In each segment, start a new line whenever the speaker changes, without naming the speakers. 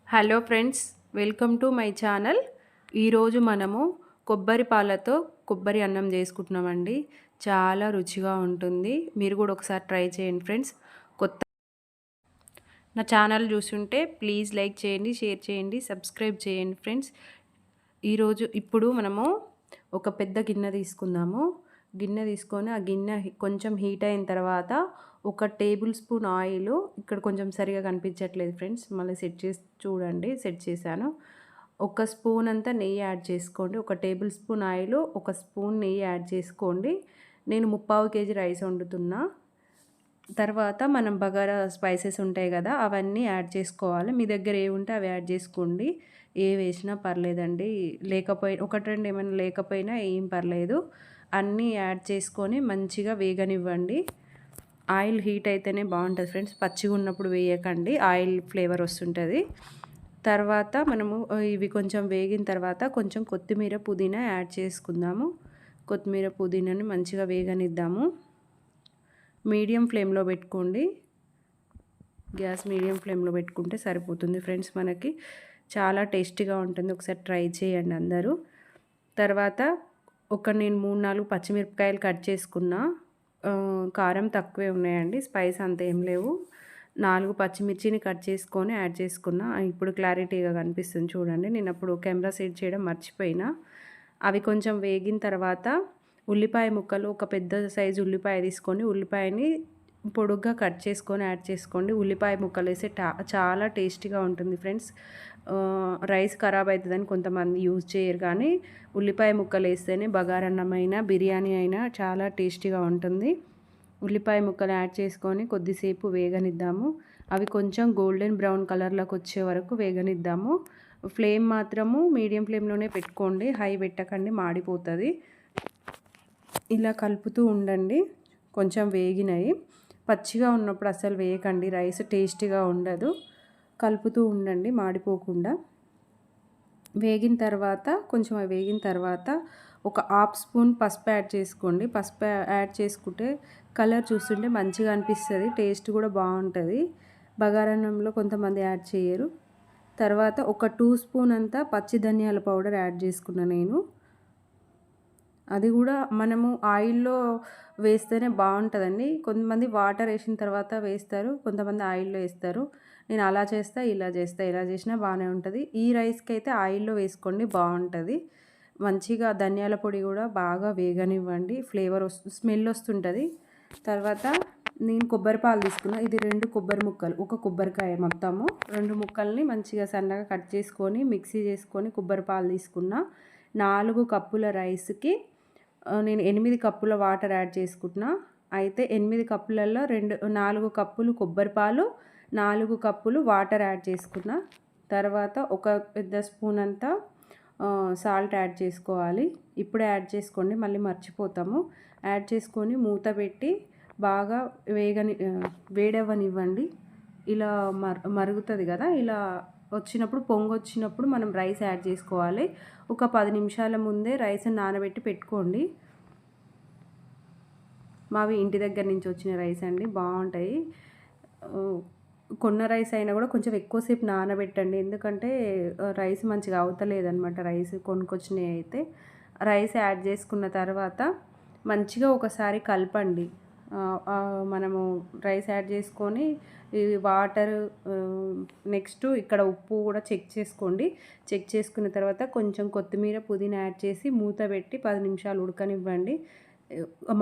Hello friends, welcome to my channel. ఈరోజు మనము కొబ్బరి పాలతో కొబ్బరి అన్నం చేసుకుంటున్నామండి. చాలా రుచిగా ఉంటుంది. మీరు కూడా ఒకసారి ట్రై చేయండి ఫ్రెండ్స్. కొత్త నా ఛానల్ చూస్తుంటే ప్లీజ్ లైక్ చేయండి, షేర్ చేయండి, సబ్స్క్రైబ్ చేయండి ఫ్రెండ్స్. ఇప్పుడు మనము ఒక పెద్ద గిన్నె తీసుకుందాము. గిన్నె తీసుకొని ఆ గిన్నె కొంచెం హీట్ అయిన తర్వాత ఒక టేబుల్ స్పూన్ ఆయిల్, ఇక్కడ కొంచెం సరిగా కనిపించట్లేదు ఫ్రెండ్స్, మళ్ళీ సెట్ చేసి చూడండి. సెట్ చేశాను. ఒక స్పూన్ అంతా నెయ్యి యాడ్ చేసుకోండి. ఒక టేబుల్ స్పూన్ ఆయిల్, ఒక స్పూన్ నెయ్యి యాడ్ చేసుకోండి. నేను 3/4 కేజీ రైస్ వండుతున్నా. తర్వాత మనం బగారా స్పైసెస్ ఉంటాయి కదా, అవన్నీ యాడ్ చేసుకోవాలి. మీ దగ్గర ఏ ఉంటే అవి యాడ్ చేసుకోండి. ఏ వేసినా పర్లేదండి. ఒకటి రెండు ఏమైనా లేకపోయినా ఏం పర్లేదు. అన్నీ యాడ్ చేసుకొని మంచిగా వేగనివ్వండి. ఆయిల్ హీట్ అయితేనే బాగుంటుంది ఫ్రెండ్స్. పచ్చిగా ఉన్నప్పుడు వేయకండి, ఆయిల్ ఫ్లేవర్ వస్తుంటుంది. తర్వాత మనము ఇవి కొంచెం వేగిన తర్వాత కొంచెం కొత్తిమీర పుదీనా యాడ్ చేసుకుందాము. కొత్తిమీర పుదీనాని మంచిగా వేగనిద్దాము. మీడియం ఫ్లేమ్లో పెట్టుకోండి. గ్యాస్ మీడియం ఫ్లేమ్లో పెట్టుకుంటే సరిపోతుంది ఫ్రెండ్స్. మనకి చాలా టేస్టీగా ఉంటుంది. ఒకసారి ట్రై చేయండి అందరూ. తర్వాత నేను 3-4 పచ్చిమిరపకాయలు కట్ చేసుకున్నా. కారం తక్కువే ఉన్నాయండి, స్పైస్ అంత ఏం లేవు. 4 పచ్చిమిర్చిని కట్ చేసుకొని యాడ్ చేసుకున్నా. ఇప్పుడు క్లారిటీగా కనిపిస్తుంది చూడండి. నేను అప్పుడు కెమెరా సెట్ చేయడం మర్చిపోయినా. అవి కొంచెం వేగిన తర్వాత ఉల్లిపాయ ముక్కలు, ఒక పెద్ద సైజు ఉల్లిపాయ తీసుకొని ఉల్లిపాయని పొడుగ్గా కట్ చేసుకొని యాడ్ చేసుకోండి. ఉల్లిపాయ ముక్కలు వేస్తే చాలా టేస్టీగా ఉంటుంది ఫ్రెండ్స్. రైస్ ఖరాబ్ అవుతుందని కొంతమంది యూజ్ చేయరు, కానీ ఉల్లిపాయ ముక్కలు వేస్తేనే బగారన్నమైనా బిర్యానీ అయినా చాలా టేస్టీగా ఉంటుంది. ఉల్లిపాయ ముక్కలు యాడ్ చేసుకొని కొద్దిసేపు వేగనిద్దాము. అవి కొంచెం గోల్డెన్ బ్రౌన్ కలర్లోకి వచ్చే వరకు వేగనిద్దాము. ఫ్లేమ్ మాత్రము మీడియం ఫ్లేమ్లోనే పెట్టుకోండి, హై పెట్టకండి, మాడిపోతుంది. ఇలా కలుపుతూ ఉండండి. కొంచెం వేగినాయి. పచ్చిగా ఉన్నప్పుడు అసలు వేయకండి, రైస్ టేస్టీగా ఉండదు. కలుపుతూ ఉండండి మాడిపోకుండా. వేగిన తర్వాత ఒక హాఫ్ స్పూన్ పసుపు యాడ్ చేసుకోండి. పసుపు యాడ్ చేసుకుంటే కలర్ చూస్తుంటే మంచిగా అనిపిస్తుంది, టేస్ట్ కూడా బాగుంటుంది. బగారన్నంలో కొంతమంది యాడ్ చేయరు. తర్వాత ఒక 2 స్పూన్ అంతా పచ్చి ధనియాల పౌడర్ యాడ్ చేసుకున్నా నేను. అది కూడా మనము ఆయిల్లో వేస్తేనే బాగుంటుందండి. కొంతమంది వాటర్ వేసిన తర్వాత వేస్తారు, కొంతమంది ఆయిల్లో వేస్తారు. నేను అలా చేస్తా, ఇలా చేసినా బాగానే ఉంటుంది. ఈ రైస్కి అయితే ఆయిల్లో వేసుకోండి, బాగుంటుంది. మంచిగా ధనియాల పొడి కూడా బాగా వేగనివ్వండి, స్మెల్ వస్తుంటుంది. తర్వాత నేను కొబ్బరి పాలు తీసుకున్నా. ఇది 2 కొబ్బరి ముక్కలు, ఒక కొబ్బరికాయ మొత్తము 2 ముక్కల్ని మంచిగా సన్నగా కట్ చేసుకొని మిక్సీ చేసుకొని కొబ్బరి పాలు తీసుకున్నా. 4 కప్పుల రైస్కి నేను 8 కప్పుల వాటర్ యాడ్ చేసుకుంటున్నా. అయితే 8 కప్పులలో 4 కప్పులు కొబ్బరి పాలు, 4 కప్పులు వాటర్ యాడ్ చేసుకున్నా. తర్వాత ఒక పెద్ద స్పూన్ అంతా సాల్ట్ యాడ్ చేసుకోవాలి. ఇప్పుడే యాడ్ చేసుకోండి, మళ్ళీ మర్చిపోతాము. యాడ్ చేసుకొని మూత పెట్టి బాగా వేడవ్వనివ్వండి. ఇలా మరుగుతుంది కదా, ఇలా పొంగు వచ్చినప్పుడు మనం రైస్ యాడ్ చేసుకోవాలి. ఒక 10 నిమిషాల ముందే రైస్ నానబెట్టి పెట్టుకోండి. మావి ఇంటి దగ్గర నుంచి వచ్చిన రైస్ అండి, బాగుంటాయి. కొన్న రైస్ అయినా కూడా కొంచెం ఎక్కువసేపు నానబెట్టండి, ఎందుకంటే రైస్ మంచిగా అవుతలేదనమాట. రైస్ కొనుక్కొచ్చినవి అయితే రైస్ యాడ్ చేసుకున్న తర్వాత మంచిగా ఒకసారి కలపండి. మనము రైస్ యాడ్ చేసుకొని వాటర్, నెక్స్ట్ ఇక్కడ ఉప్పు కూడా చెక్ చేసుకోండి. చెక్ చేసుకున్న తర్వాత కొంచెం కొత్తిమీర పుదీనా యాడ్ చేసి మూత పెట్టి 10 నిమిషాలు ఉడకనివ్వండి.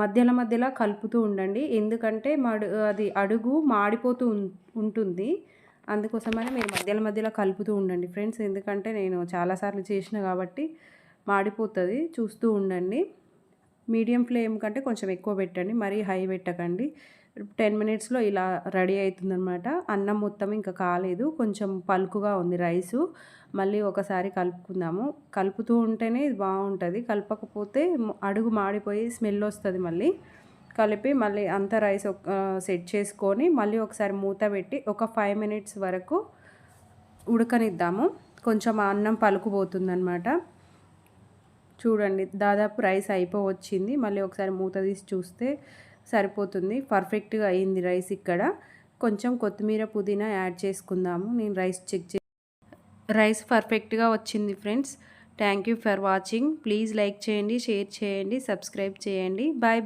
మధ్యలో కలుపుతూ ఉండండి, ఎందుకంటే అది అడుగు మాడిపోతూ ఉంటుంది. అందుకోసమని మీరు మధ్యలో కలుపుతూ ఉండండి ఫ్రెండ్స్, ఎందుకంటే నేను చాలాసార్లు చేసిన కాబట్టి మాడిపోతుంది. చూస్తూ ఉండండి. మీడియం ఫ్లేమ్ కంటే కొంచెం ఎక్కువ పెట్టండి, మరీ హై పెట్టకండి. 10 మినిట్స్లో ఇలా రెడీ అవుతుందన్నమాట. అన్నం మొత్తం ఇంకా కాలేదు, కొంచెం పలుకుగా ఉంది రైసు. మళ్ళీ ఒకసారి కలుపుకుందాము. కలుపుతూ ఉంటేనే ఇది బాగుంటుంది, కలపకపోతే అడుగు మాడిపోయి స్మెల్ వస్తుంది. మళ్ళీ కలిపి మళ్ళీ అంత రైస్ సెట్ చేసుకొని మళ్ళీ ఒకసారి మూత పెట్టి ఒక 5 మినిట్స్ వరకు ఉడకనిద్దాము. కొంచెం అన్నం పలుకుపోతుందన్నమాట. చూడండి, దాదాపు రైస్ అయిపోవచ్చింది. మళ్ళీ ఒకసారి మూత తీసి చూస్తే సరిపోతుంది. పర్ఫెక్ట్గా అయింది రైస్. ఇక్కడ కొంచెం కొత్తిమీర పుదీనా యాడ్ చేసుకుందాము. నేను రైస్ చెక్ రైస్ పర్ఫెక్ట్గా వచ్చింది friends. Thank you for watching. Please like చేయండి, షేర్ చేయండి, సబ్స్క్రైబ్ చేయండి. బాయ్.